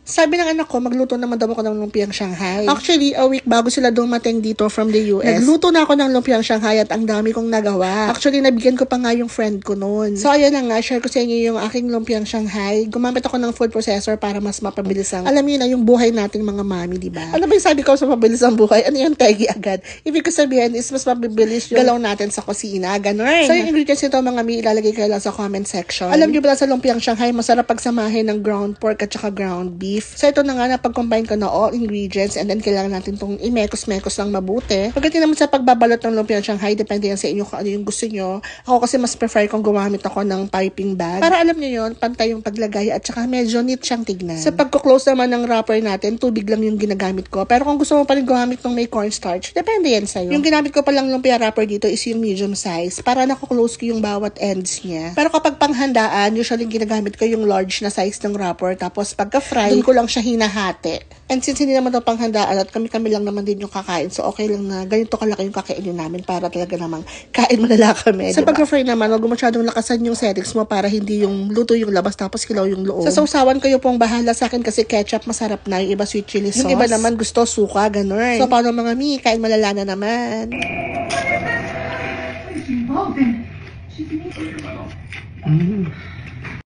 Sabi ng anak ko, magluto naman daw ako ng lumpiang Shanghai. Actually, a week bago sila dumating dito from the US, nagluto na ako ng lumpiang Shanghai at ang dami kong nagawa. Actually, nabigyan ko pa nga yung friend ko noon. So, ayan na nga, share ko sa inyo yung aking lumpiang Shanghai. Gumamit ako ng food processor para mas mapabilis ang, alam niyo na, yung buhay nating mga mami, diba? Ano ba yung sabi ko sa mabilis ang buhay? Ano yung tegi agad? Ibig ko sabihin is mas mapabilis yung galaw natin sa kusina. Ganun. So, yung ingredients nito, mga mi, ilalagay kayo lang sa comment section. Alam niyo ba sa lumpiang Shanghai, masarap pagsamahin ng ground pork at saka ground beef. So, ito na nga, napag-combine ko na all ingredients and then kailangan natin itong imekos-mekos lang mabuti. Pagdating naman sa pagbabalot ng lumpiang Shanghai, depende yan sa inyo kung ano yung gusto nyo. Ako kasi mas prefer kung gumamit ako ng piping bag. Para alam nyo yun, pantay yung paglagay at saka medyo neat siyang tignan. Sa pagko-close naman ng wrapper natin, tubig lang yung ginagamit ko. Pero kung gusto mo pa rin gumamit ng may cornstarch, depende yan sa'yo. Yung ginamit ko palang lumpia wrapper dito is yung medium size para nako-close ko yung bawat ends niya. Pero kapag panghandaan, usually ginagamit ko yung large na size ng wrapper. Tapos pagka-fry, dun ko lang siya hinahati. And since hindi naman ito panghandaan at kami-kami lang naman din yung kakain, so okay lang na ganito kalaki yung kakainin namin para talaga namang kain malala kami. Sa pag-fry naman, huwag masyadong lakasan yung settings mo para hindi yung luto yung labas tapos kilaw yung loob. Sa sausawan kayo pong bahala, sa akin kasi ketchup masarap na, yung iba sweet chili sauce. Yung iba naman gusto suka, ganun. So paano mga mi, kain malala na naman. What is involved in? She's an